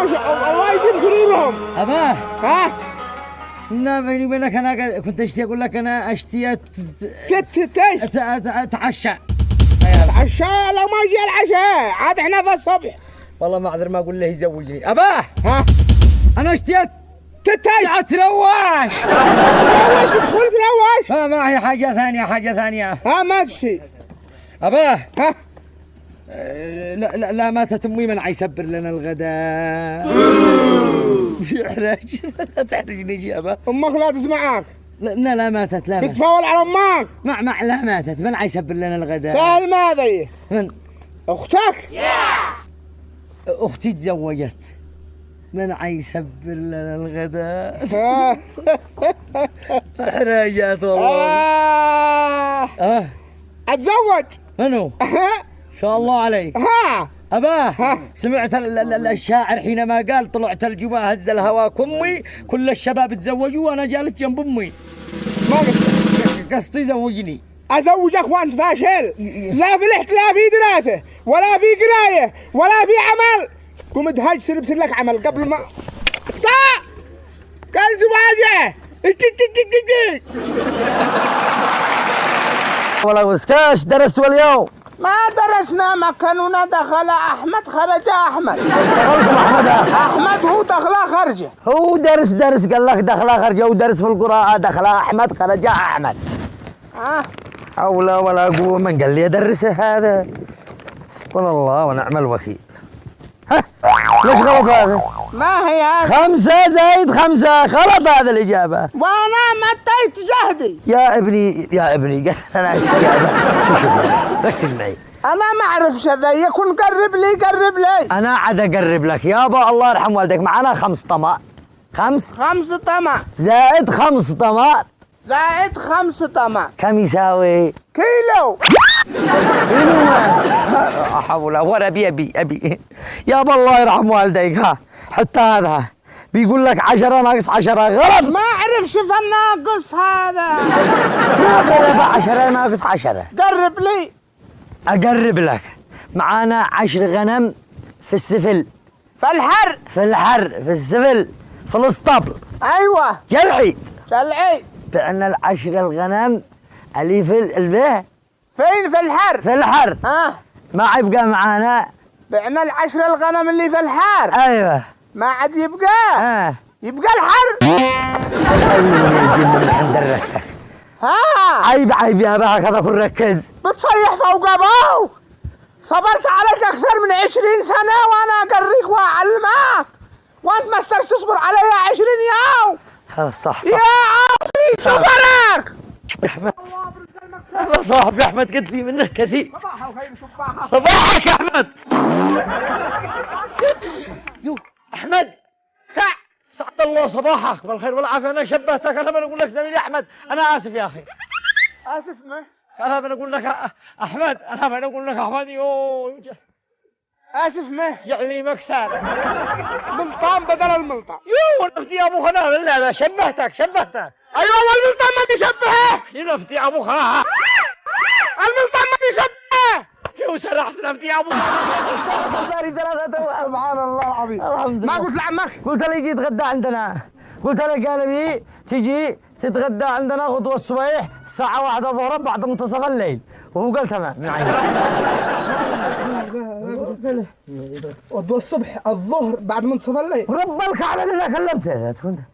ما شاء الله، الله يديم سرورهم. أباه ها؟ لا بيني وبينك أنا كنت أشتي أقول لك أنا أشتي أتعشى. العشاء لو ما جاء العشاء عاد احنا في الصبح. والله ما أقدر ما أقول له يزوجني. أباه ها؟ أنا اشتيت تتاي تروش. تروش تدخل تروش. ما معي حاجة ثانية. ها ما تشي. أباه ها؟ لا ماتت أمي من يسبر لنا الغداء. تحرجني شي أبا. امك لا تسمعك. لا ماتت. تتفاول على امك. مع لا ماتت من يسبر لنا الغداء. سهل ماذا هي؟ من اختك؟ أختي تزوجت من يسبر لنا الغداء. حرجت والله. اتزوج. منو؟ إن شاء الله عليك. ها أباه سمعت الشاعر حينما قال طلعت الجباه هز الهوى كمي كل الشباب تزوجوا وأنا جالس جنب أمي. ما قصدي زوجني. ازوجك وانت فاشل. لا فلحت لا في دراسه ولا في قرايه ولا في عمل. قوم ادهج سرب لك عمل قبل ما اختار. قال زواجه والله وسكاش درستوا اليوم؟ ما درسنا مكاننا دخل احمد خرج احمد. احمد هو دخل خرجه. هو درس قال لك دخل خرجه ودرس في القراءة دخل احمد خرج احمد. حول ولا قوة من قال لي ادرسه هذا. سبحان الله ونعم الوكيل. ها ليش غلط هذا؟ ما هي هذا؟ 5 زائد 5 غلط هذا الإجابة. وانا متيت جهدي. يا ابني قلت انا شوف ركز معي. انا ما اعرفش هذا يكون قرب لي. انا عاد اقرب لك يابا الله يرحم والديك. معنا 5 طماط. 5 طماط زائد 5 طماط زائد 5 طماط كم يساوي؟ كيلو. لا حول ولا ابي يابا الله يرحم والديك. ها حتى هذا بيقول لك 10 ناقص 10 غلط. ما اعرفش في الناقص هذا. يابا 10 ناقص 10. قرب لي. اقرب لك. معانا 10 غنم في السفل. في الحر في السفل في الاسطبل. ايوه جلعي. بعنا 10 الغنم اللي في البيه. فين في الحر. ما يبقى معانا. بعنا 10 الغنم اللي في الحر. ايوه ما عاد يبقى. يبقى الحر. الحين درستك. عيب يا بها هكذا كن ركز. بتصيح فوق ابوه. صبرت عليك اكثر من 20 سنة وانا اقريك واعلمك وانت ما استرت تصبر علي 20 يوم. خلاص صح يا عافي صبرك. يا احمد انا صاحبي احمد قلت لي منك كثير. صباحك يا احمد. يو احمد سعد الله صباحك بالخير والعافيه. انا شبهتك. انا بقول لك زميلي احمد. انا اسف يا اخي. اسف ما انا بقول لك احمد. يو اسف ما يعني مكسر ملطان بدل الملطة. يو نفتي يا ابوك. انا لا شبهتك. ايوه الملطان ما تشبهه. نفتي يا ابوك. الملطان ما تشبهه. يو سرحت نفتي يا ابوك. سبحان الله العظيم. الحمد لله. ما قلت لعمك؟ قلت له يجي يتغدى عندنا. قلت له قال لي تجي تتغدى عندنا غدوة الصبيح الساعة 1 الظهر بعد منتصف الليل. وهو قال تمام من عيني. غدوة الصبح الظهر بعد منتصف الليل. رب الكعبة اللي انا كلمته.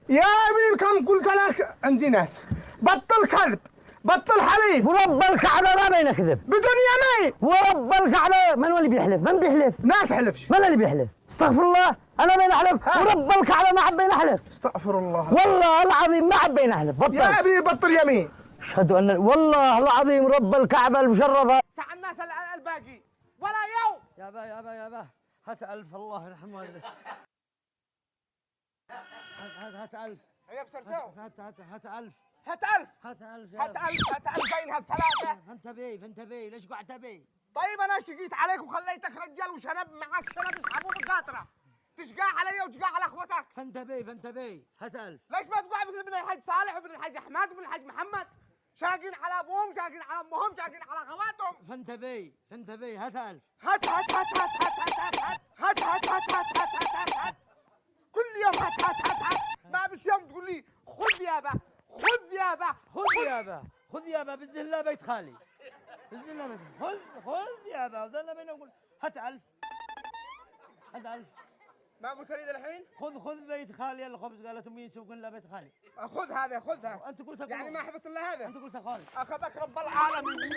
يا ابني الكم قلت لك عندي ناس. بطل كذب بطل حليف. ورب الكعبة ما بين كذب. بدون يمين. ورب الكعبة من هو اللي بيحلف؟ من بيحلف؟ ما تحلفش. من اللي بيحلف؟ استغفر الله. انا بين احلف. ورب الكعبة ما حبينا احلف. استغفر الله. والله العظيم ما حبينا احلف. بطل يا ابني بطل يمين. اشهد ان والله العظيم رب الكعبة المشرفة. سع الناس الباقي ولا يوم. يا با هات 1000 الله يرحم والديك. هات 1000. هي بسرتو. هات 1000. هات 1000. هات 1000. هات 2000 هات 3. فانتبه ليش قاعد تبي؟ طيب انا شقيت عليك وخليتك رجال وشنب معك شنب يسحبوه بالقاطره. تشقى علي وتشقى على اخوتك. فانتبه هات 1000. ليش ما تقع مثل ابن الحاج صالح وابن الحاج احمد وابن الحاج محمد؟ شاقين على ابوهم شاقين على امهم شاقين على خواتهم. فانتبه هات 1000. هات هات هات هات هات هات هات هات هات هات هات هات هات يابا. خذ يابا، خذ يابا، بإذن الله بيت خالي، بإذن الله بيت خذ، خذ يابا، وظلنا بينا نقول هات 1000، هات 1000. ما قلت لي الحين؟ خذ بيت خالي الخبز، قالت امي سوق لنا بيت خالي. خذ هذا خذها. انت قلت يعني ما حفظت الا هذا؟ انت قلت خالي. اخذك رب العالمين.